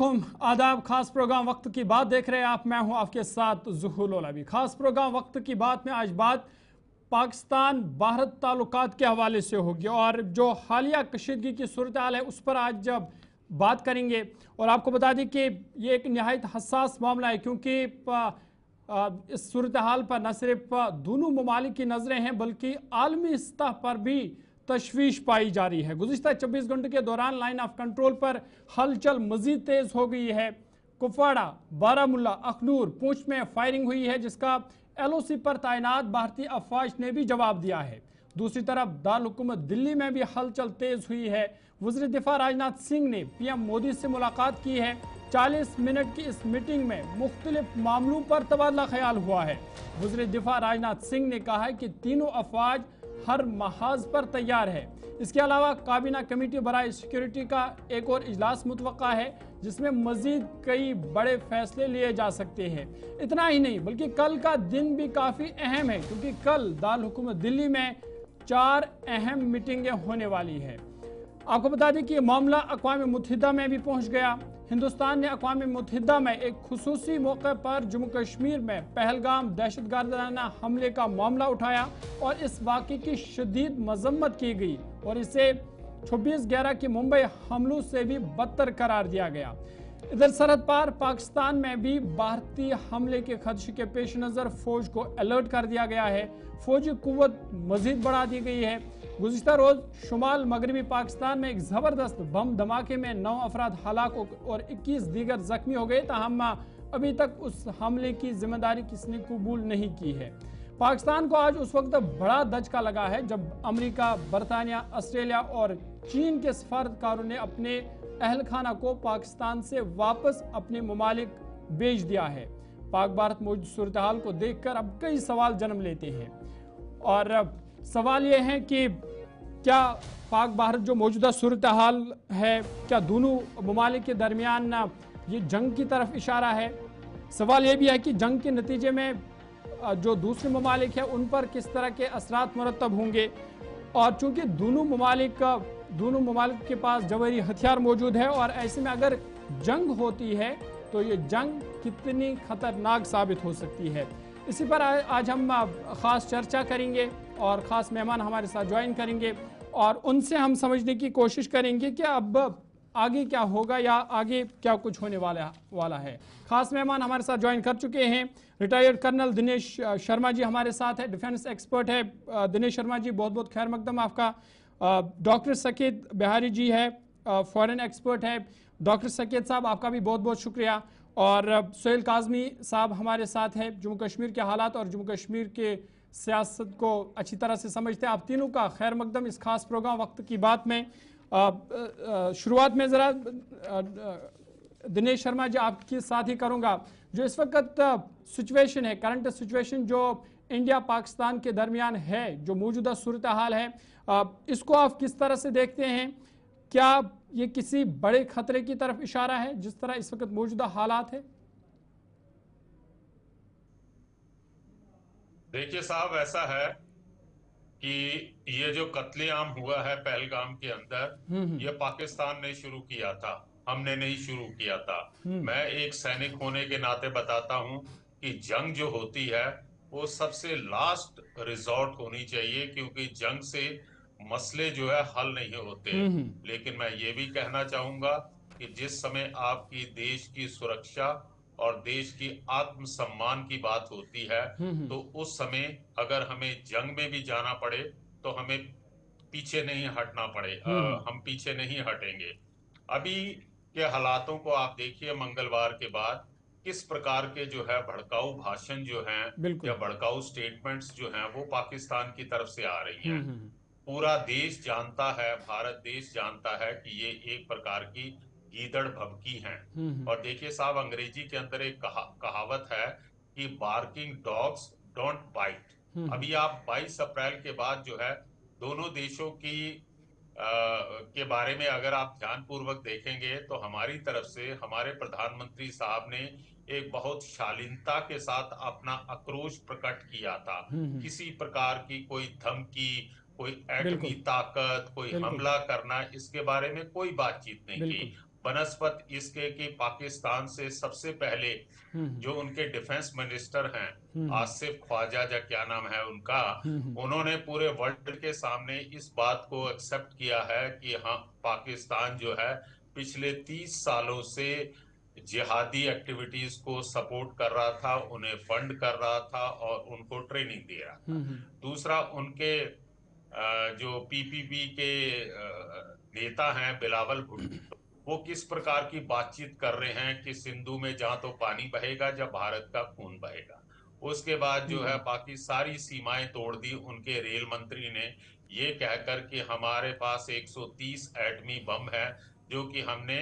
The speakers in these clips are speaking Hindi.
आदाब। खास प्रोग्राम वक्त की बात देख रहे हैं आप। मैं हूं आपके साथ ज़ुहूर लोलावी। खास प्रोग्राम वक्त की बात में आज बात पाकिस्तान भारत ताल्लुकात के हवाले से होगी और जो हालिया कशीदगी की सूरत हाल है उस पर आज जब बात करेंगे। और आपको बता दें कि ये एक नहायत हसास मामला है, क्योंकि इस सूरत हाल पर न सिर्फ दोनों ममालिक की नज़रें हैं बल्कि आलमी सतह पर भी तशवीश पाई जा रही है। गुज़िश्ता 24 घंटे के दौरान लाइन ऑफ कंट्रोल पर हलचल मजीद तेज हो गई है। कुपवाड़ा, बारामुल्ला, अखनूर, पूंछ में फायरिंग हुई है, जिसका LOC पर तैनात भारतीय अफवाज ने भी जवाब दिया है। दूसरी तरफ दारुल हुकूमत दिल्ली में भी हलचल तेज हुई है। वज़ीर दिफा राजनाथ सिंह ने PM मोदी से मुलाकात की है। 40 मिनट की इस मीटिंग में मुख्तलिफ मामलों पर तबादला ख्याल हुआ है। वज़ीर दिफा राजनाथ सिंह ने कहा है कि तीनों अफवाज हर महाज पर तैयार है। इसके अलावा काबीना कमेटी बराए सिक्योरिटी का एक और इजलास मुतवक्का है, जिसमें मजीद कई बड़े फैसले लिए जा सकते हैं। इतना ही नहीं बल्कि कल का दिन भी काफ़ी अहम है, क्योंकि कल दारुल हुकूमत दिल्ली में 4 अहम मीटिंगें होने वाली है। आपको बता दें कि ये मामला अक़वाम मुत्तहिदा में भी पहुंच गया। हिंदुस्तान ने अक़वाम मुत्तहिदा में एक खुसूसी मौके पर जम्मू कश्मीर में पहलगाम दहशतगर्दाना हमले का मामला उठाया और इस वाक़े की शदीद मजम्मत की गई और इसे 26/11 के मुंबई हमलों से भी बदतर करार दिया गया। इधर सरहद पार पाकिस्तान में भी भारतीय हमले के खदशे के पेश नज़र फौज को अलर्ट कर दिया गया है। फौजी कुव्वत मजीद बढ़ा दी गई है। गुज़िश्ता रोज़ शुमाल मगरबी पाकिस्तान में एक ज़बरदस्त बम धमाके में 9 अफराद हलाक और 21 दीगर जख्मी हो गए। ताहम अभी तक उस हमले की जिम्मेदारी किसी ने कबूल नहीं की है। पाकिस्तान को आज उस वक्त बड़ा दचका लगा है जब अमेरिका, बरतानिया, ऑस्ट्रेलिया और चीन के सफारतकारों ने अपने अहल खाना को पाकिस्तान से वापस अपने ममालिक भेज दिया है। पाक भारत मौजूद सूरत हाल को देखकर अब कई सवाल जन्म लेते हैं और सवाल ये है कि क्या पाक भारत जो मौजूदा सूरत हाल है, क्या दोनों ममालिक के दरमियान ये जंग की तरफ इशारा है। सवाल ये भी है कि जंग के नतीजे में जो दूसरे ममालिक हैं उन पर किस तरह के असरात मुरतब होंगे। और चूंकि दोनों ममालिक के पास जवाहरी हथियार मौजूद है और ऐसे में अगर जंग होती है तो ये जंग कितनी खतरनाक साबित हो सकती है। इसी पर आज हम ख़ास चर्चा करेंगे और ख़ास मेहमान हमारे साथ ज्वाइन करेंगे और उनसे हम समझने की कोशिश करेंगे कि अब आगे क्या होगा या आगे क्या कुछ होने वाला है। खास मेहमान हमारे साथ ज्वाइन कर चुके हैं। रिटायर्ड कर्नल दिनेश शर्मा जी हमारे साथ है, डिफेंस एक्सपर्ट है। दिनेश शर्मा जी, बहुत बहुत खैर मकदम आपका। डॉक्टर सकेत बिहारी जी है, फॉरेन एक्सपर्ट है। डॉक्टर सकेत साहब, आपका भी बहुत बहुत शुक्रिया। और सोहेल काज़मी साहब हमारे साथ है, जम्मू कश्मीर के हालात और जम्मू कश्मीर के सियासत को अच्छी तरह से समझते हैं। आप तीनों का खैर मकदम इस खास प्रोग्राम वक्त की बात में। शुरुआत में ज़रा दिनेश शर्मा जी आपके साथ ही करूँगा। जो इस वक्त सिचुएशन है, करंट सिचुएशन जो इंडिया पाकिस्तान के दरमियान है, जो मौजूदा सूरत हाल है, इसको आप किस तरह से देखते हैं? क्या ये किसी बड़े खतरे की तरफ इशारा है जिस तरह इस वक्त मौजूदा हालात है? देखिए साहब, ऐसा है कि ये जो कत्लेआम हुआ है पहलगाम के अंदर, ये पाकिस्तान ने शुरू किया था, हमने नहीं शुरू किया था। मैं एक सैनिक होने के नाते बताता हूं कि जंग जो होती है वो सबसे लास्ट रिजॉर्ट होनी चाहिए, क्योंकि जंग से मसले जो है हल नहीं होते। लेकिन मैं ये भी कहना चाहूंगा कि जिस समय आपकी देश की सुरक्षा और देश की आत्मसम्मान की बात होती है, तो उस समय अगर हमें जंग में भी जाना पड़े तो हमें पीछे नहीं हटना पड़े, हम पीछे नहीं हटेंगे। अभी के हालातों को आप देखिए, मंगलवार के बाद किस प्रकार के जो है भड़काऊ भाषण जो हैं या बिल्कुल। भड़काऊ स्टेटमेंट्स जो हैं वो पाकिस्तान की तरफ से आ रही हैं। पूरा देश जानता है, भारत देश जानता है कि ये एक प्रकार की गीदड़ भभकी हैं। और देखिए साहब, अंग्रेजी के अंदर एक कहावत है कि बार्किंग डॉग्स डोंट बाइट। अभी आप 22 अप्रैल के बाद जो है दोनों देशों की के बारे में अगर आप ध्यानपूर्वक देखेंगे तो हमारी तरफ से हमारे प्रधानमंत्री साहब ने एक बहुत शालीनता के साथ अपना आक्रोश प्रकट किया था। किसी प्रकार की कोई धमकी, कोई एटमी बिल्कुल ताकत, कोई बिल्कुल हमला करना, इसके बारे में कोई बातचीत नहीं की। बिल्कुल बनस्पत इसके कि पाकिस्तान से सबसे पहले जो उनके डिफेंस मिनिस्टर हैं, आसिफ ख्वाजा या क्या नाम है उनका, उन्होंने पूरे वर्ल्ड के सामने इस बात को एक्सेप्ट किया है कि हाँ, पाकिस्तान जो है पिछले 30 सालों से जिहादी एक्टिविटीज को सपोर्ट कर रहा था, उन्हें फंड कर रहा था और उनको ट्रेनिंग दे रहा था। दूसरा, उनके जो पीपीपी के नेता हैं बिलावल भुट्टो, वो किस प्रकार की बातचीत कर रहे हैं कि सिंधु में जहां तो पानी बहेगा जब भारत का खून बहेगा। उसके बाद जो है बाकी सारी सीमाएं तोड़ दी उनके रेल मंत्री ने, ये कहकर कि हमारे पास 130 एटमी बम है जो कि हमने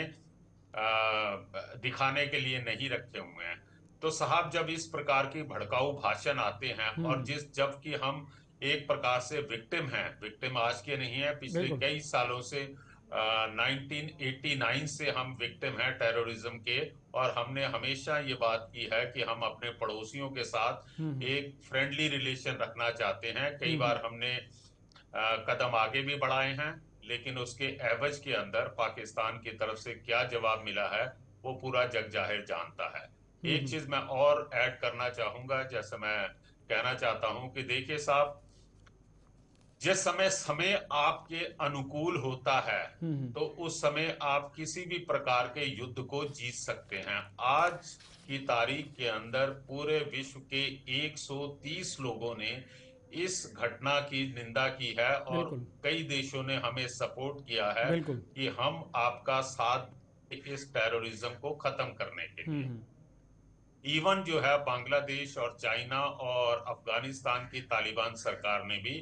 दिखाने के लिए नहीं रखे हुए हैं। तो साहब, जब इस प्रकार की भड़काऊ भाषण आते हैं और जबकि हम एक प्रकार से विक्टिम हैं, विक्टिम आज के नहीं है, पिछले कई सालों से 1989 से हम विक्टिम हैं टेररिज्म के, और हमने हमेशा ये बात की है कि हम अपने पड़ोसियों के साथ एक फ्रेंडली रिलेशन रखना चाहते हैं। कई बार हमने कदम आगे भी बढ़ाए हैं, लेकिन उसके एवज के अंदर पाकिस्तान की तरफ से क्या जवाब मिला है वो पूरा जग जाहिर जानता है। एक चीज मैं और ऐड करना चाहूंगा, जैसे मैं कहना चाहता हूं कि देखिए साहब, जिस समय आपके अनुकूल होता है तो उस समय आप किसी भी प्रकार के युद्ध को जीत सकते हैं। आज की तारीख के अंदर पूरे विश्व के 130 लोगों ने इस घटना की निंदा की है और कई देशों ने हमें सपोर्ट किया है कि हम आपका साथ इस टेररिज्म को खत्म करने के लिए। इवन जो है बांग्लादेश और चाइना और अफगानिस्तान की तालिबान सरकार ने भी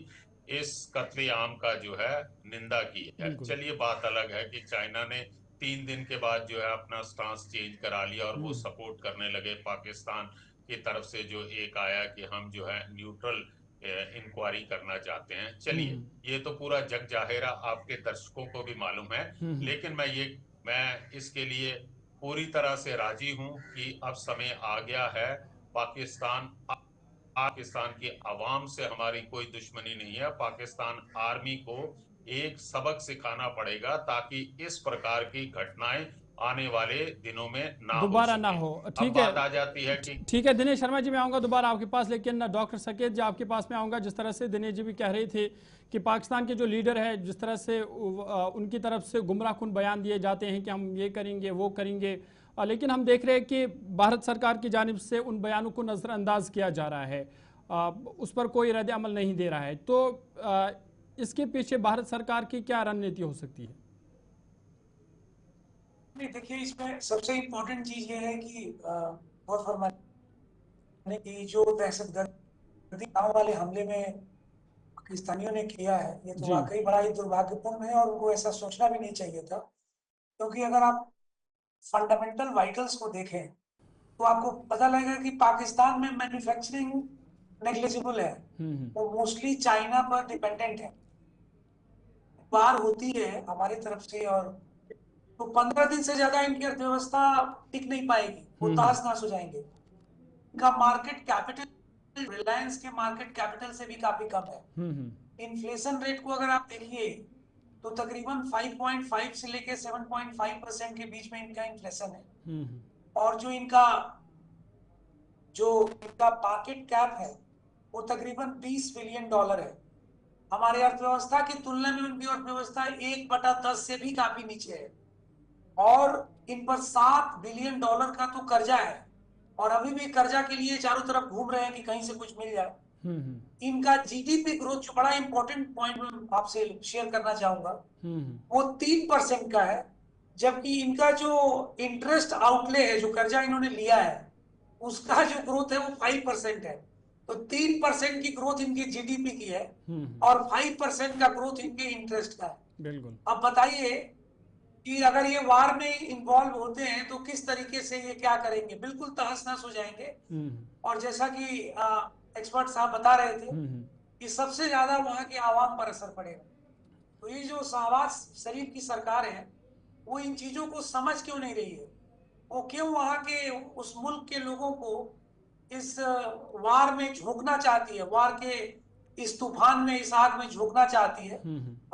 इस कत्लेआम का जो है निंदा की है। चलिए, बात अलग है कि चाइना ने 3 दिन के बाद जो है अपना स्टांस चेंज करा लिया और वो सपोर्ट करने लगे। पाकिस्तान की तरफ से जो एक आया कि हम जो है न्यूट्रल इंक्वायरी करना चाहते हैं। चलिए, ये तो पूरा जग जाहिरा आपके दर्शकों को भी मालूम है, लेकिन मैं इसके लिए पूरी तरह से राजी हूं कि अब समय आ गया है। पाकिस्तान की आवाम से हमारी कोई दुश्मनी नहीं है। पाकिस्तान आर्मी को एक सबक सिखाना पड़ेगा ताकि इस प्रकार की घटनाएं आने वाले दिनों में दोबारा ना हो। ठीक है, बात आ जाती है कि ठीक है दिनेश शर्मा जी, मैं आऊंगा दोबारा आपके पास, लेकिन डॉक्टर सकेत जी आपके पास में आऊंगा। जिस तरह से दिनेश जी भी कह रहे थे कि पाकिस्तान के जो लीडर है, जिस तरह से उनकी तरफ से गुमराहकुन बयान दिए जाते हैं कि हम ये करेंगे वो करेंगे, लेकिन हम देख रहे हैं कि भारत सरकार की जानिब से उन बयानों को नज़रअंदाज किया जा रहा है, उस पर कोई रद्द अमल नहीं दे रहा है। तो इसके पीछे भारत सरकार की क्या रणनीति हो सकती है? नहीं, देखिए, इसमें सबसे इम्पोर्टेंट चीज ये है कि बहुत फरमाने की जो दहशतगर्दी गाँव वाले हमले में पाकिस्तानियों ने किया है, ये तो वाकई बड़ा ही दुर्भाग्यपूर्ण है और उनको ऐसा सोचना भी नहीं चाहिए था। क्योंकि अगर आप फंडामेंटल वाइटल्स को देखें तो आपको पता लगेगा कि पाकिस्तान में मैन्युफैक्चरिंग नेग्लिजिबल है, वो मोस्टली चाइना पर डिपेंडेंट है। बाहर होती है हमारी तरफ से, और तो 15 दिन से ज्यादा इनकी अर्थव्यवस्था टिक नहीं पाएगी, वो तहस नहस हो जाएंगे। इनका मार्केट कैपिटल रिलायंस के मार्केट कैपिटल से भी काफी कम है। इन्फ्लेशन रेट को अगर आप देखिए तो तकरीबन 5.5 से लेके 7.5% के बीच में इनका इन्फ्लेशन है। और जो इनका मार्केट कैप है वो तकरीबन $20 बिलियन है। हमारी अर्थव्यवस्था की तुलना में उनकी अर्थव्यवस्था 1/10 से भी काफी नीचे है। और इन पर $7 बिलियन का तो कर्जा है, और अभी भी कर्जा के लिए चारों तरफ घूम रहे हैं कि कहीं से कुछ मिल जाए। इनका जीडीपी ग्रोथ, जो बड़ा इंपॉर्टेंट पॉइंट में आपसे शेयर करना चाहूंगा, वो 3% का है, जबकि इनका जो इंटरेस्ट आउटले है, जो कर्जा इन्होंने लिया है, उसका जो ग्रोथ है वो 5% है। तो 3% की ग्रोथ इनकी जीडीपी की है और 5% का ग्रोथ इनके इंटरेस्ट का है। बिल्कुल। अब बताइए कि अगर ये वार में इन्वॉल्व होते हैं तो किस तरीके से ये क्या करेंगे, बिल्कुल तहस नहस हो जाएंगे। और जैसा कि एक्सपर्ट साहब बता रहे थे कि सबसे ज्यादा वहां के आवाम पर असर पड़ेगा। तो ये जो शहबाज शरीफ की सरकार है, वो इन चीजों को समझ क्यों नहीं रही है? वो क्यों वहां के उस मुल्क के लोगों को इस वार में झोंकना चाहती है, वार के इस तूफान में, इस आग में झोंकना चाहती है?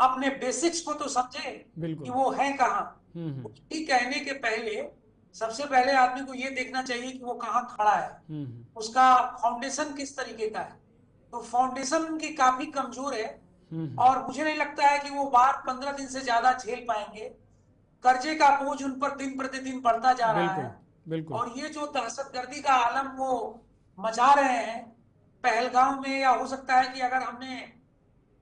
अपने बेसिक्स को तो समझे कि वो है कहाँ। उसकी कहने के पहले सबसे पहले आदमी को ये देखना चाहिए कि वो कहाँ खड़ा है, उसका फाउंडेशन किस तरीके का है। तो फाउंडेशन उनकी काफी कमजोर है और मुझे नहीं लगता है कि वो बात 15 दिन से ज्यादा झेल पाएंगे। कर्जे का बोझ उन पर दिन प्रतिदिन बढ़ता जा रहा है बिल्कुल। और ये जो दहशतगर्दी का आलम वो मचा रहे हैं पहलगाम में, या हो सकता है कि अगर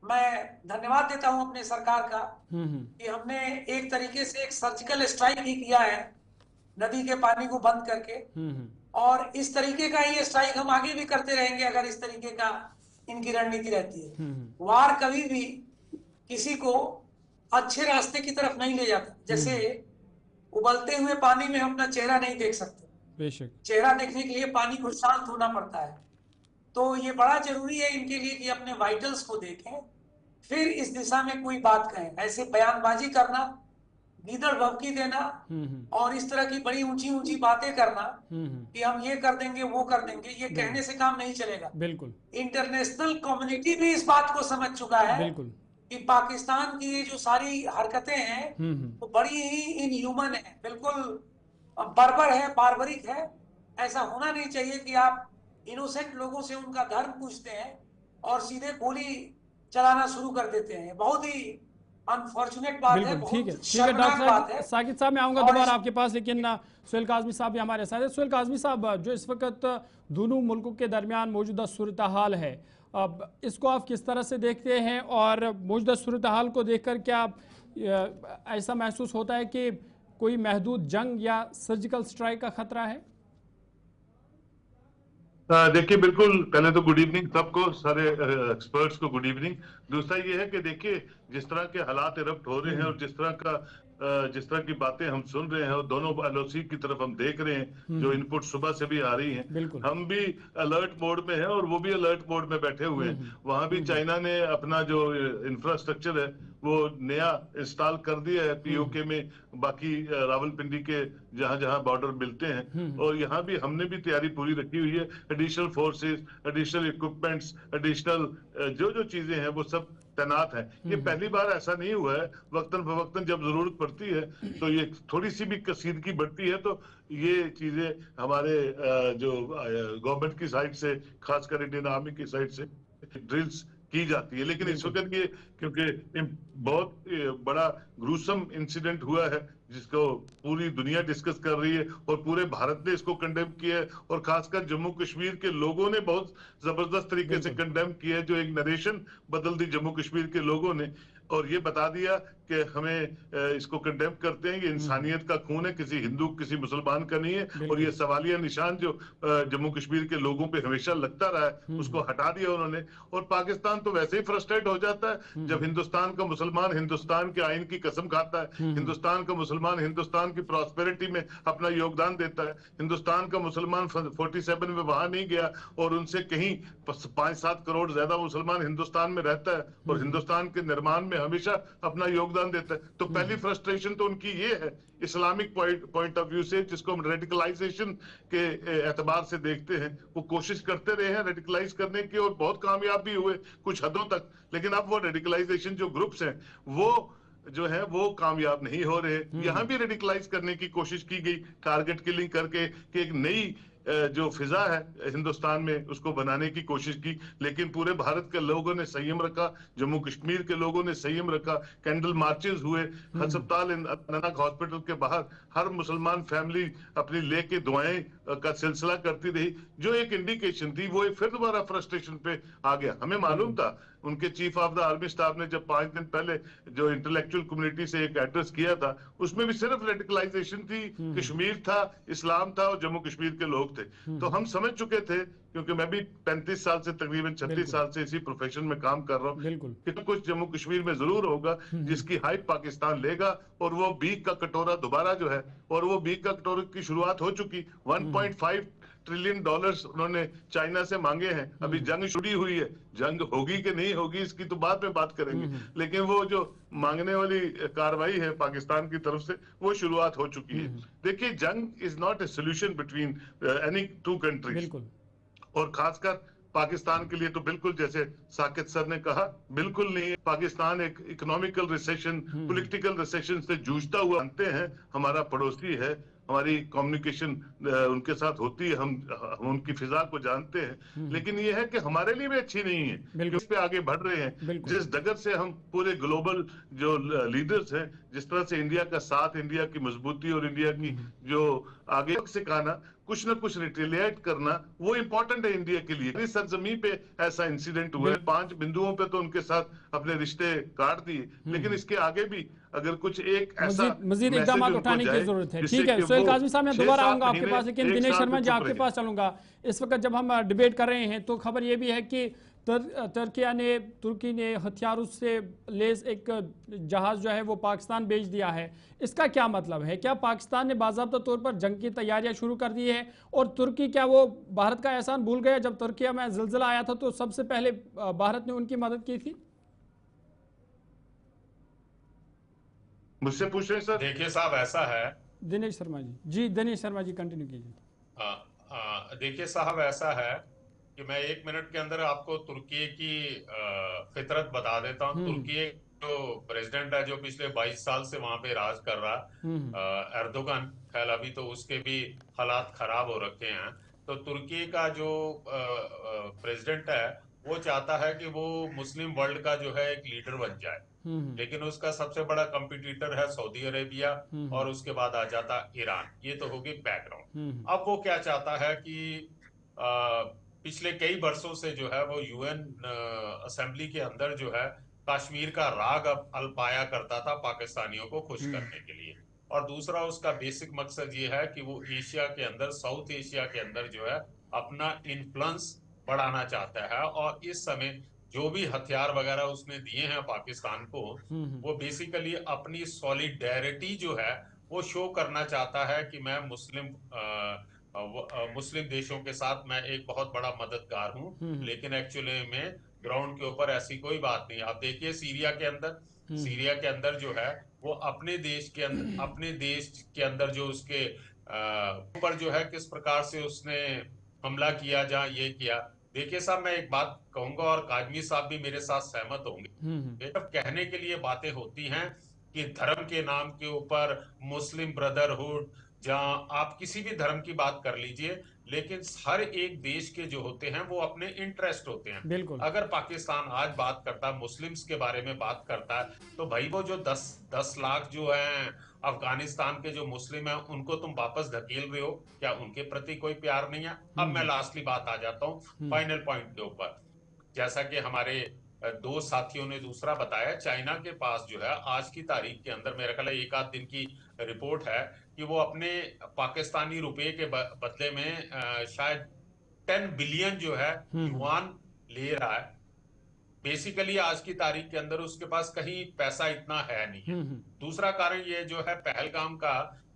मैं धन्यवाद देता हूं अपने सरकार का कि हमने एक तरीके से एक सर्जिकल स्ट्राइक ही किया है नदी के पानी को बंद करके, और इस तरीके का ही स्ट्राइक हम आगे भी करते रहेंगे अगर इस तरीके का इनकी रणनीति रहती है। वार कभी भी किसी को अच्छे रास्ते की तरफ नहीं ले जाता। जैसे उबलते हुए पानी में हम अपना चेहरा नहीं देख सकते, बेशक चेहरा देखने के लिए पानी को शांत होना पड़ता है। तो ये बड़ा जरूरी है इनके लिए कि अपने वाइटल्स को देखें, फिर इस दिशा में कोई बात कहें। ऐसे बयानबाजी करना, गीदड़ भभकी देना और इस तरह की बड़ी ऊंची ऊंची बातें करना कि हम ये कर देंगे वो कर देंगे, ये कहने से काम नहीं चलेगा। बिल्कुल इंटरनेशनल कम्युनिटी भी इस बात को समझ चुका है बिल्कुल कि पाकिस्तान की ये जो सारी हरकतें हैं वो बड़ी ही इनह्यूमन है, बिल्कुल बर्बर है, बार्बरिक है। ऐसा होना नहीं चाहिए कि आप इनोसेंट लोगों से उनका धर्म पूछते हैं और सीधे गोली चलाना शुरू कर देते हैं। बहुत ही अनफॉर्चुनेट बात है, ठीक है शर्मनाक बात है। साकिब साहब मैं आऊंगा दोबारा आपके पास, लेकिन सुहेल काज़मी साहब भी हमारे साथ है। सुहेल काज़मी साहब, जो इस वक्त दोनों मुल्कों के दरमियान मौजूदा सूरत हाल है, अब इसको आप किस तरह से देखते हैं और मौजूदा सूरत हाल को देखकर क्या ऐसा महसूस होता है कि कोई महदूद जंग या सर्जिकल स्ट्राइक का खतरा है? देखिए, बिल्कुल पहले तो गुड इवनिंग सबको, सारे एक्सपर्ट्स को गुड इवनिंग। दूसरा ये है कि देखिए जिस तरह के हालात इरप्ट हो रहे हैं और जिस तरह की बातें हम सुन रहे हैं और दोनों एलओसी की तरफ हम देख रहे हैं, जो इनपुट सुबह से भी आ रही हैं, हम भी अलर्ट मोड में हैं और वो भी अलर्ट मोड में बैठे हुए हैं। वहां भी चाइना ने अपना जो इंफ्रास्ट्रक्चर है वो नया इंस्टॉल कर दिया है पीओके में, बाकी रावलपिंडी के जहां जहां बॉर्डर मिलते हैं, और यहाँ भी हमने भी तैयारी पूरी रखी हुई है। Additional forces, additional equipments, additional जो चीजें हैं वो सब तैनात है। ये पहली बार ऐसा नहीं हुआ है। वक्तन फवक्तन जब जरूरत पड़ती है तो ये थोड़ी सी भी कसीदगी बढ़ती है तो ये चीजें हमारे जो गवर्नमेंट की साइड से, खासकर इंडियन आर्मी की साइड से ड्रिल्स की जाती है। लेकिन इस वक्त ये क्योंकि बहुत बड़ा ग्रूसम इंसिडेंट हुआ है जिसको पूरी दुनिया डिस्कस कर रही है और पूरे भारत ने इसको कंडेम किया है, और खासकर जम्मू कश्मीर के लोगों ने बहुत जबरदस्त तरीके से कंडेम किया है। जो एक नरेशन बदल दी जम्मू कश्मीर के लोगों ने और ये बता दिया कि हमें इसको कंडेम करते हैं, ये इंसानियत का खून है, किसी हिंदू किसी मुसलमान का नहीं है। और ये सवालिया निशान जो जम्मू कश्मीर के लोगों पे हमेशा लगता रहा है उसको हटा दिया उन्होंने। और पाकिस्तान तो वैसे ही फ्रस्ट्रेट हो जाता है जब हिंदुस्तान का मुसलमान हिंदुस्तान के आइन की कसम खाता है, हिंदुस्तान का मुसलमान हिंदुस्तान की प्रॉस्पेरिटी में अपना योगदान देता है, हिंदुस्तान का मुसलमान 47 में वहां नहीं गया और उनसे कहीं 5-7 करोड़ ज्यादा मुसलमान हिंदुस्तान में रहता है और हिंदुस्तान के निर्माण में हमेशा अपना योगदान देता है। तो पहली फ्रस्ट्रेशन तो उनकी ये है इस्लामिक पॉइंट ऑफ व्यू से, जिसको हम रेडिकलाइजेशन के एतबार से देखते हैं। वो कोशिश करते रहे हैं रेडिकलाइज करने की और बहुत कामयाब भी हुए कुछ हदों तक, लेकिन अब वो रेडिकलाइजेशन जो ग्रुप्स हैं वो जो है वो कामयाब नहीं हो रहे। यहाँ भी रेडिकलाइज करने की कोशिश की गई टारगेट किलिंग करके कि एक नई जो फिजा है हिंदुस्तान में उसको बनाने की कोशिश की, लेकिन पूरे भारत के लोगों ने संयम रखा, जम्मू कश्मीर के लोगों ने संयम रखा। कैंडल मार्चेस हुए, अस्पताल अनाक हॉस्पिटल के बाहर हर मुसलमान फैमिली अपनी लेके दुआएं का सिलसिला करती रही, जो एक इंडिकेशन थी। वो फिर दोबारा फ्रस्ट्रेशन पे आ गया। हमें मालूम था, उनके chief of the army staff ने जब 5 दिन पहले जो इंटेलेक्चुअल कम्युनिटी से एक एड्रेस किया था उसमें भी सिर्फ रेडिकलाइजेशन थी, कश्मीर था, इस्लाम था और जम्मू कश्मीर के लोग थे। तो हम समझ चुके थे, क्योंकि मैं भी 35 साल से तकरीबन 36 साल से इसी प्रोफेशन में काम कर रहा हूँ, कि तो कुछ जम्मू कश्मीर में जरूर होगा जिसकी हाइप पाकिस्तान लेगा और वो बीक का कटोरा दोबारा जो है, और वो बीक का कटोरे की शुरुआत हो चुकी। 1.5 ट्रिलियन डॉलर्स उन्होंने चाइना से मांगे हैं। अभी जंग शुरू हुई है, जंग होगी कि नहीं होगी इसकी तो बाद में बात करेंगे, लेकिन वो जो मांगने वाली कार्रवाई है पाकिस्तान की तरफ से वो शुरुआत हो चुकी है। देखिए, जंग is not a solution between any two countries, और खासकर पाकिस्तान के लिए तो बिल्कुल, जैसे साकिब सर ने कहा, बिल्कुल नहीं है। पाकिस्तान एक इकोनॉमिकल रिसेशन, पॉलिटिकल रिसेशन से जूझता हुआ जानते हैं, हमारा पड़ोसी है, हमारी कम्युनिकेशन उनके साथ होती है, हम उनकी फिजा को जानते हैं, लेकिन ये है कि हमारे लिए भी अच्छी नहीं है कि उस पे आगे बढ़ रहे हैं। जिस डगर से हम पूरे ग्लोबल जो लीडर्स हैं, जिस तरह से इंडिया का साथ, इंडिया की मजबूती और इंडिया की जो आगे सिखाना, कुछ ना कुछ रिटेलिएट करना, वो इंपॉर्टेंट है इंडिया के लिए। इस सरजमी पे ऐसा इंसिडेंट हुआ है, 5 बिंदुओं पे तो उनके साथ अपने रिश्ते काट दिए, लेकिन इसके आगे भी अगर कुछ एक ऐसा मजीद इकदाम उठाने की जरूरत है। ठीक है सुहेल काज़मी साहब, मैं दोबारा आऊंगा आपके पास, लेकिन दिनेश शर्मा जी आपके पास चलूंगा। इस वक्त जब हम डिबेट कर रहे हैं तो खबर ये भी है कि तुर्की ने हथियारों से लेस एक जहाज जो है वो पाकिस्तान भेज दिया है। इसका क्या मतलब है? क्या पाकिस्तान ने बाज़ाब्ता तौर पर जंग की तैयारियां शुरू कर दी है? और तुर्की क्या वो भारत का एहसान भूल गया? जब तुर्की में ज़िलज़िला आया था तो सबसे पहले भारत ने उनकी मदद की थी। मुझसे पूछ रहे हैं सर? देखिए साहब, ऐसा है, दिनेश शर्मा जी दिनेश शर्मा जी कंटिन्यू कीजिए। देखिए साहब, ऐसा है कि मैं 1 मिनट के अंदर आपको तुर्की की फितरत बता देता हूँ। तुर्की जो प्रेसिडेंट है, जो पिछले 22 साल से वहां पे राज कर रहा, एर्दोगन, खैर अभी तो उसके भी हालात खराब हो रखे हैं। तो तुर्की का जो प्रेसिडेंट है वो चाहता है कि वो मुस्लिम वर्ल्ड का जो है एक लीडर बन जाए, लेकिन उसका सबसे बड़ा कंपटीटर है सऊदी अरेबिया, और उसके बाद आ जाता ईरान। ये तो होगी बैकग्राउंड। अब वो क्या चाहता है कि पिछले कई वर्षों से जो है वो यूएन असेंबली के अंदर जो है कश्मीर का राग अब अल्पाया करता था पाकिस्तानियों को खुश करने के लिए, और दूसरा उसका बेसिक मकसद ये है कि वो एशिया के अंदर, साउथ एशिया के अंदर जो है अपना इन्फ्लुएंस बढ़ाना चाहता है। और इस समय जो भी हथियार वगैरह उसने दिए हैं पाकिस्तान को, वो बेसिकली अपनी सॉलिडेरिटी जो है वो शो करना चाहता है कि मैं मुस्लिम देशों के साथ मैं एक बहुत बड़ा मददगार हूँ, लेकिन एक्चुअली में ग्राउंड के ऊपर ऐसी कोई बात नहीं। आप देखिए सीरिया के अंदर जो है वो अपने देश के अंदर जो उसके ऊपर जो है किस प्रकार से उसने हमला किया, जहाँ ये किया। देखिए साहब, मैं एक बात कहूंगा और काज़मी साहब भी मेरे साथ सहमत होंगे। जब कहने के लिए बातें होती हैं कि धर्म के नाम के ऊपर मुस्लिम ब्रदरहुड, जहां आप किसी भी धर्म की बात कर लीजिए, लेकिन हर एक देश के जो होते हैं वो अपने इंटरेस्ट होते हैं। बिल्कुल। अगर पाकिस्तान आज बात करता है, मुस्लिम्स के बारे में बात करता है, तो भाई वो जो 10 लाख जो हैं अफगानिस्तान के जो मुस्लिम हैं, उनको तुम वापस धकेल रहे हो, क्या उनके प्रति कोई प्यार नहीं है? अब मैं लास्टली बात आ जाता हूँ फाइनल पॉइंट के ऊपर। जैसा कि हमारे 2 साथियों ने दूसरा बताया, चाइना के पास जो है आज की तारीख के अंदर मेरा ख्याल है 1 आध दिन की रिपोर्ट है कि वो अपने पाकिस्तानी रुपए के बदले में शायद 10 बिलियन जो है युआन ले रहा है। बेसिकली आज की तारीख के अंदर उसके पास कहीं पैसा इतना है नहीं है। दूसरा कारण ये जो है पहलगाम का,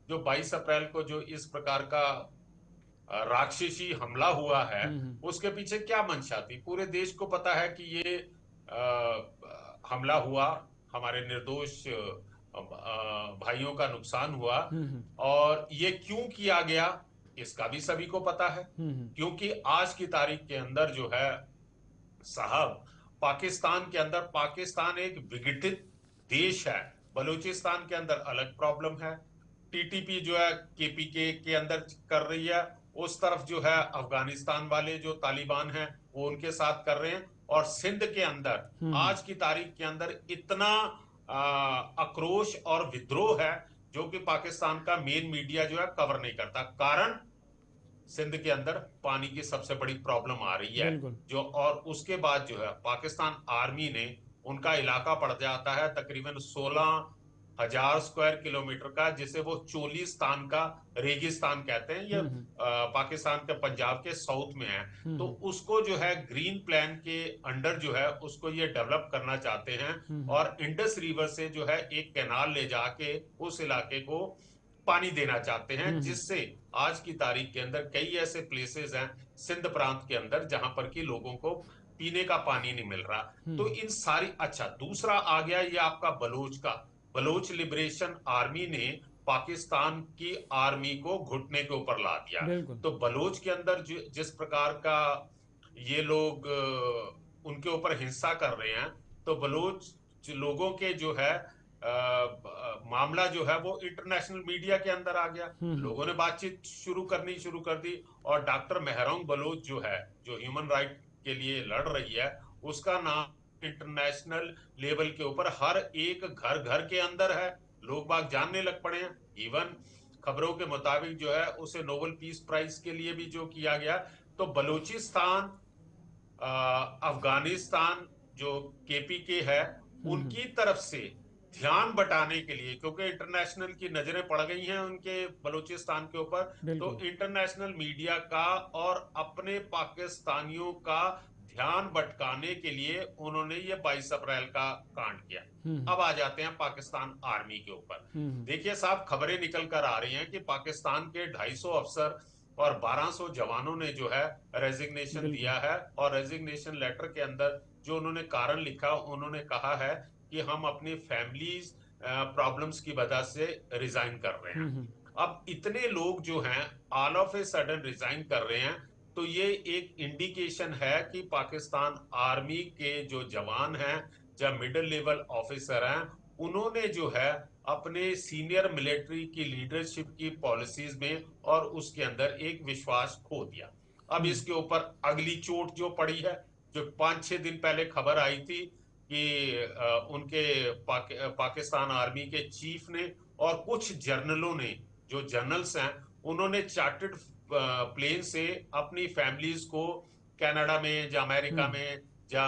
जो 22 अप्रैल को जो इस प्रकार का राक्षसी हमला हुआ है, उसके पीछे क्या मंशा थी? पूरे देश को पता है कि ये हमला हुआ, हमारे निर्दोष भाइयों का नुकसान हुआ, और ये क्यों किया गया इसका भी सभी को पता है। क्योंकि आज की तारीख के अंदर जो है साहब, पाकिस्तान के अंदर, पाकिस्तान एक विघटित देश है। बलूचिस्तान के अंदर अलग प्रॉब्लम है, टीटीपी जो है केपीके के अंदर कर रही है, उस तरफ जो है अफगानिस्तान वाले जो तालिबान हैं वो उनके साथ कर रहे हैं, और सिंध के अंदर आज की तारीख के अंदर इतना आक्रोश और विद्रोह है जो कि पाकिस्तान का मेन मीडिया जो है कवर नहीं करता। कारण सिंध के अंदर पानी की सबसे बड़ी प्रॉब्लम आ रही है जो, और उसके बाद जो है पाकिस्तान आर्मी ने, उनका इलाका पड़ जाता है तकरीबन 16,000 स्क्वायर किलोमीटर का, जिसे वो चोलिस्तान का रेगिस्तान कहते हैं। यह पाकिस्तान के पंजाब के साउथ में है। तो उसको जो है ग्रीन प्लान के अंडर जो है उसको ये डेवलप करना चाहते हैं, और इंडस रिवर से जो है एक कैनाल ले जाके उस इलाके को पानी देना चाहते हैं, जिससे आज की तारीख के अंदर कई ऐसे प्लेसेस हैं सिंध प्रांत के अंदर जहां पर कि लोगों को पीने का पानी नहीं मिल रहा। तो इन सारी, अच्छा दूसरा आ गया ये आपका बलोच का। बलोच लिबरेशन आर्मी ने पाकिस्तान की आर्मी को घुटने के ऊपर ला दिया। तो बलोच के अंदर जिस प्रकार का ये लोग उनके ऊपर हिंसा कर रहे हैं, तो बलूच लोगों के जो है मामला जो है वो इंटरनेशनल मीडिया के अंदर आ गया। लोगों ने बातचीत शुरू कर दी, और डॉक्टर मेहरौंग बलोच जो है, जो ह्यूमन राइट के लिए लड़ रही है, उसका नाम इंटरनेशनल लेवल के ऊपर हर एक घर घर के अंदर है। लोग बाग जानने लग पड़े हैं। इवन खबरों के मुताबिक जो है उसे नोबेल पीस प्राइज के लिए भी जो किया गया। तो बलूचिस्तान, अफगानिस्तान जो केपीके है, उनकी तरफ से ध्यान बटाने के लिए, क्योंकि इंटरनेशनल की नजरें पड़ गई हैं उनके बलूचिस्तान के ऊपर, तो इंटरनेशनल मीडिया का और अपने पाकिस्तानियों का ध्यान भटकाने के लिए उन्होंने ये 22 अप्रैल का कांड किया। अब आ जाते हैं पाकिस्तान आर्मी के ऊपर। देखिए साहब, खबरें निकल कर आ रही हैं कि पाकिस्तान के 250 अफसर और 1200 जवानों ने जो है रेजिग्नेशन दिया है, और रेजिग्नेशन लेटर के अंदर जो उन्होंने कारण लिखा, उन्होंने कहा है कि हम अपनी फैमिलीज प्रॉब्लम्स की वजह से रिजाइन कर रहे हैं। अब इतने लोग जो हैं all of a sudden resign कर रहे हैं, तो ये एक इंडिकेशन है कि पाकिस्तान आर्मी के जो जवान हैं, जब मिडिल लेवल ऑफिसर हैं, उन्होंने जो है अपने सीनियर मिलिट्री की लीडरशिप की पॉलिसीज में और उसके अंदर एक विश्वास खो दिया। अब इसके ऊपर अगली चोट जो पड़ी है, जो 5-6 दिन पहले खबर आई थी कि उनके पाकिस्तान आर्मी के चीफ ने और कुछ जर्नलों ने, जो जर्नल्स हैं, उन्होंने चार्टर्ड प्लेन से अपनी फैमिलीज को कनाडा में या अमेरिका में या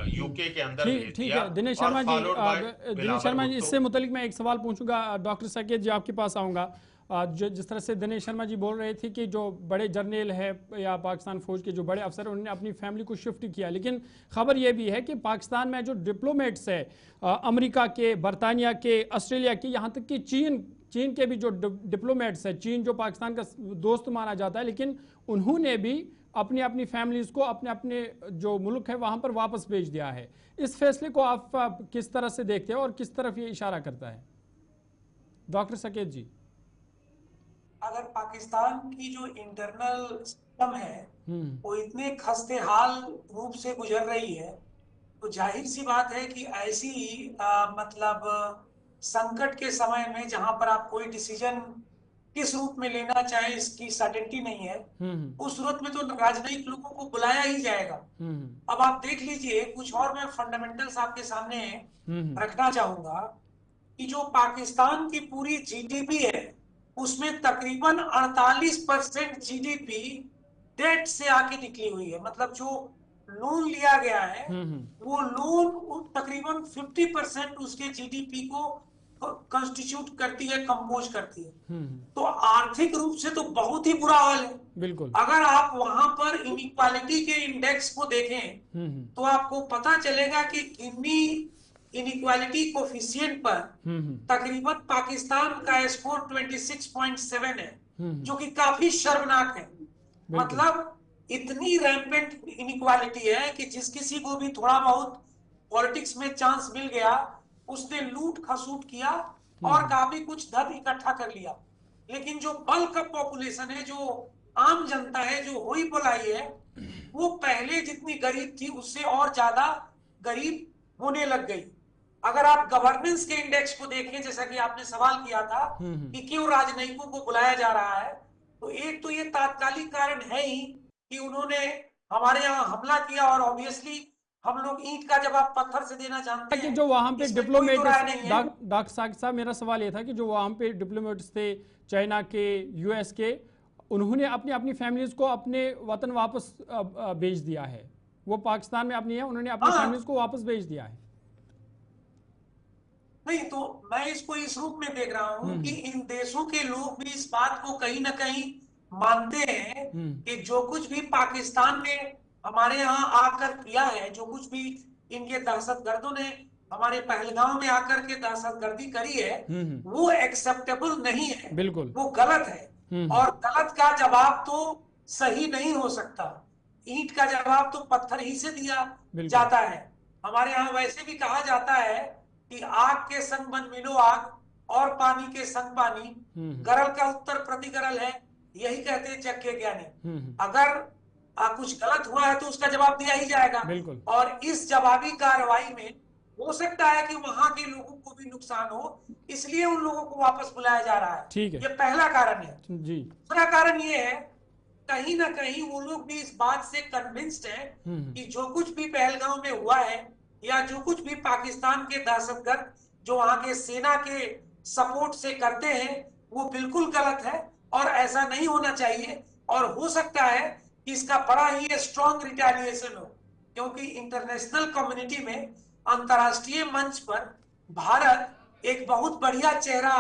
यूके के अंदर भेज ठीक दिया। है दिनेश शर्मा जी, इससे मुतालिक मैं एक सवाल पूछूंगा। डॉक्टर साकेत जी, आपके पास आऊँगा। जो जिस तरह से दिनेश शर्मा जी बोल रहे थे कि जो बड़े जर्नल है या पाकिस्तान फौज के जो बड़े अफसर, उन्होंने अपनी फैमिली को शिफ्ट किया, लेकिन खबर यह भी है कि पाकिस्तान में जो डिप्लोमेट्स है, अमेरिका के, बरतानिया के, ऑस्ट्रेलिया के, यहाँ तक कि चीन के भी जो डिप्लोमेट्स है, चीन जो पाकिस्तान का दोस्त माना जाता है, लेकिन उन्होंने भी अपनी अपनी फैमिलीज को अपने अपने जो मुल्क है वहाँ पर वापस भेज दिया है। इस फैसले को आप किस तरह से देखते हैं और किस तरफ ये इशारा करता है, डॉक्टर साकेत जी? अगर पाकिस्तान की जो इंटरनल सिस्टम है वो इतने खस्ते हाल रूप से गुजर रही है, तो जाहिर सी बात है कि ऐसी मतलब संकट के समय में जहां पर आप कोई डिसीजन किस रूप में लेना चाहे इसकी सर्टेनिटी नहीं है, उस सूरत में तो राजनयिक लोगों को बुलाया ही जाएगा। अब आप देख लीजिए, कुछ और मैं फंडामेंटल्स आपके सामने रखना चाहूंगा कि जो पाकिस्तान की पूरी जीडीपी है, उसमें तकरीबन 48% जीडीपी डेट से आके निकली हुई है। मतलब जो लोन लिया गया है वो लोन तकरीबन 50% उसके जीडीपी को कंस्टिट्यूट करती है, कंपोज करती है। तो आर्थिक रूप से तो बहुत ही बुरा हाल है। बिल्कुल। अगर आप वहां पर इनइक्वालिटी के इंडेक्स को देखें तो आपको पता चलेगा कि इनइक्वालिटी कोफिशिएंट पर तकरीबन पाकिस्तान का स्कोर 26.7 है, जो कि काफी शर्मनाक है। मतलब इतनी रैम्पेंट इनइक्वालिटी है कि जिस किसी को भी थोड़ा बहुत पॉलिटिक्स में चांस मिल गया, उसने लूट खसूट किया और काफी कुछ धन इकट्ठा कर लिया। लेकिन जो बल्क ऑफ पॉपुलेशन है, जो आम जनता है, जो हुई बुलाई है, वो पहले जितनी गरीब थी उससे और ज्यादा गरीब होने लग गई। अगर आप गवर्नेंस के इंडेक्स को देखें, जैसा कि आपने सवाल किया था कि क्यों राजनयिकों को बुलाया जा रहा है, तो एक तो ये तात्कालिक कारण है ही कि उन्होंने हमारे यहाँ हमला किया, और ऑब्वियसली हम लोग ईंट का जवाब पत्थर से देना जानते हैं। कि जो वहां पे डिप्लोमेट, डॉक्टर साहब मेरा सवाल ये था कि जो वहां पे डिप्लोमेट्स थे, चाइना के, यूएस के, उन्होंने अपनी अपनी फैमिलीज को अपने वतन वापस भेज दिया है। वो पाकिस्तान में अपनी है, उन्होंने अपनी फैमिलीज को वापस भेज दिया है। नहीं, तो मैं इसको इस रूप में देख रहा हूं कि इन देशों के लोग भी इस बात को कहीं ना कहीं मानते हैं कि जो कुछ भी पाकिस्तान ने हमारे यहाँ आकर किया है, जो कुछ भी इनके दहशतगर्दों ने हमारे पहलगाम में आकर के दहशतगर्दी करी है, वो एक्सेप्टेबल नहीं है। बिल्कुल, वो गलत है, और गलत का जवाब तो सही नहीं हो सकता। ईंट का जवाब तो पत्थर ही से दिया जाता है। हमारे यहाँ वैसे भी कहा जाता है कि आग के संग मन मिलो आग, और पानी के संग पानी, गरल का उत्तर प्रतिगरल है, यही कहते हैं जग के ज्ञानी। अगर कुछ गलत हुआ है तो उसका जवाब दिया ही जाएगा। बिल्कुल। और इस जवाबी कार्रवाई में हो सकता है कि वहां के लोगों को भी नुकसान हो, इसलिए उन लोगों को वापस बुलाया जा रहा है। ठीक है, ये पहला कारण है। जी। दूसरा कारण ये है, कहीं ना कहीं वो लोग भी इस बात से कन्विंस्ड है कि जो कुछ भी पहलगाम में हुआ है या जो कुछ भी पाकिस्तान के दहशतगर्द जो वहां के सेना के सपोर्ट से करते हैं वो बिल्कुल गलत है और ऐसा नहीं होना चाहिए। और हो सकता है कि इसका बड़ा ही स्ट्रॉन्ग रिटेलिएशन हो, क्योंकि इंटरनेशनल कम्युनिटी में, अंतरराष्ट्रीय मंच पर भारत एक बहुत बढ़िया चेहरा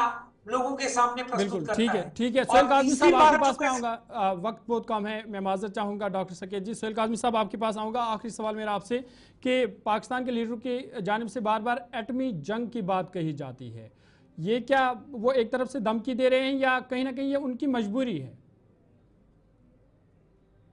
लोगों के सामने प्रस्तुत करता है। ठीक है। सोहेल काज़मी साहब आपके पास में आऊंगा, वक्त बहुत कम है, मैं माजरत चाहूंगा डॉक्टर सकेत जी। सोहेल काज़मी साहब आपके पास आऊंगा। आखिरी सवाल मेरा आपसे कि पाकिस्तान के लीडरों की जानिब से बार बार एटमी जंग की बात कही जाती है, ये क्या वो एक तरफ से धमकी दे रहे हैं या कहीं ना कहीं ये उनकी मजबूरी है?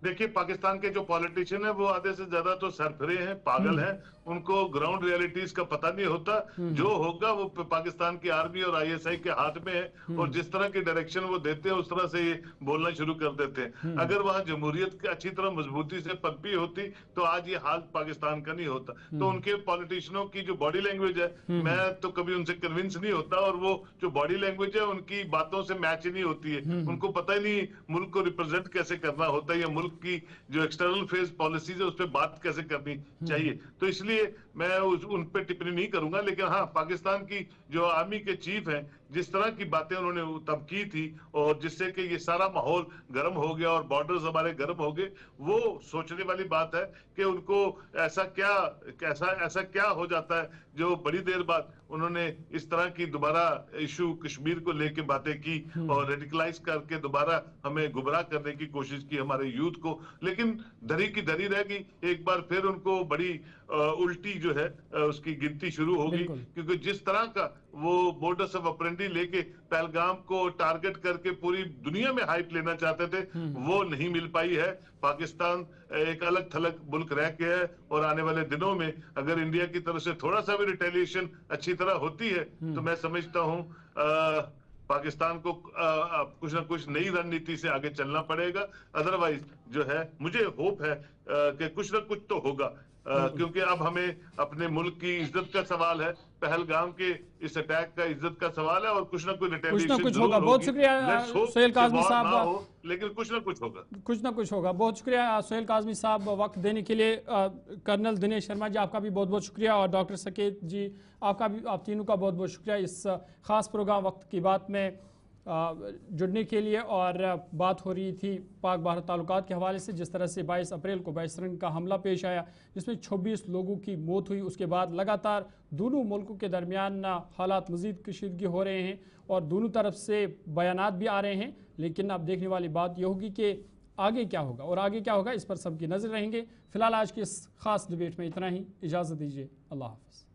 देखिए, पाकिस्तान के जो पॉलिटिशियन है वो आधे से ज्यादा तो सरफरे हैं, पागल हैं, उनको ग्राउंड रियलिटीज का पता नहीं होता। जो होगा वो पाकिस्तान की आर्मी और आईएसआई के हाथ में है और जिस तरह की डायरेक्शन वो देते हैं उस तरह से ये बोलना शुरू कर देते हैं। अगर वहां जमहूरियत अच्छी तरह मजबूती से पनपी होती तो आज ये हाल पाकिस्तान का नहीं होता। तो उनके पॉलिटिशियनों की जो बॉडी लैंग्वेज है, मैं तो कभी उनसे कन्विंस नहीं होता, और वो जो बॉडी लैंग्वेज है उनकी बातों से मैच ही नहीं होती है। उनको पता ही नहीं मुल्क को रिप्रेजेंट कैसे करना होता है या मुल्क की जो एक्सटर्नल फेज पॉलिसीज है उस पर बात कैसे करनी चाहिए। तो इसलिए मैं उन पे टिप्पणी नहीं करूंगा। लेकिन हाँ, पाकिस्तान की जो आर्मी के चीफ हैं, जिस तरह की बातें उन्होंने तब की थी और जिससे कि ये सारा माहौल गर्म हो गया और बॉर्डर्स हमारे गर्म हो गए, वो सोचने वाली बात है कि उनको ऐसा क्या हो जाता है जो बड़ी देर बाद उन्होंने इस तरह की दोबारा इशू कश्मीर को लेके बातें की और रेडिकलाइज करके दोबारा हमें गुमराह करने की कोशिश की हमारे यूथ को। लेकिन धरी की धरी रह गई, एक बार फिर उनको बड़ी उल्टी जो है उसकी गिनती शुरू होगी, क्योंकि जिस तरह का वो मोडस ऑफ ऑपरेंडी लेके पहलगाम को टारगेट करके पूरी दुनिया में हाइप लेना चाहते थे, वो नहीं मिल पाई है। पाकिस्तान एक अलग थलग मुल्क रह गया है और आने वाले दिनों में अगर इंडिया की तरफ से थोड़ा सा भी रिटेलिएशन अच्छी तरह होती है तो मैं समझता हूं पाकिस्तान को कुछ ना कुछ नई रणनीति से आगे चलना पड़ेगा। अदरवाइज जो है, मुझे होप है कि कुछ ना कुछ तो होगा, क्योंकि अब हमें अपने मुल्क की इज्जत का सवाल है, पहलगाम के इस अटैक का इज्जत का सवाल है और कुछ ना कुछ रिटेलिएशन होगा। बहुत शुक्रिया सोहेल काज़मी साहब, लेकिन कुछ ना कुछ होगा। बहुत शुक्रिया सोहेल काज़मी साहब वक्त देने के लिए। कर्नल दिनेश शर्मा जी आपका भी बहुत बहुत शुक्रिया और डॉक्टर सकेत जी आपका भी, आप तीनों का बहुत बहुत शुक्रिया इस खास प्रोग्राम वक्त की बात में जुड़ने के लिए। और बात हो रही थी पाक भारत ताल्लुकात के हवाले से, जिस तरह से 22 अप्रैल को 22 रंग का हमला पेश आया जिसमें 26 लोगों की मौत हुई। उसके बाद लगातार दोनों मुल्कों के दरमियान हालात मज़ीद कशीदगी हो रहे हैं और दोनों तरफ से बयानात भी आ रहे हैं। लेकिन अब देखने वाली बात यह होगी कि आगे क्या होगा, और आगे क्या होगा इस पर सबकी नज़र रहेंगे। फिलहाल आज की इस खास डिबेट में इतना ही, इजाज़त दीजिए, अल्लाह हाफ़िज़।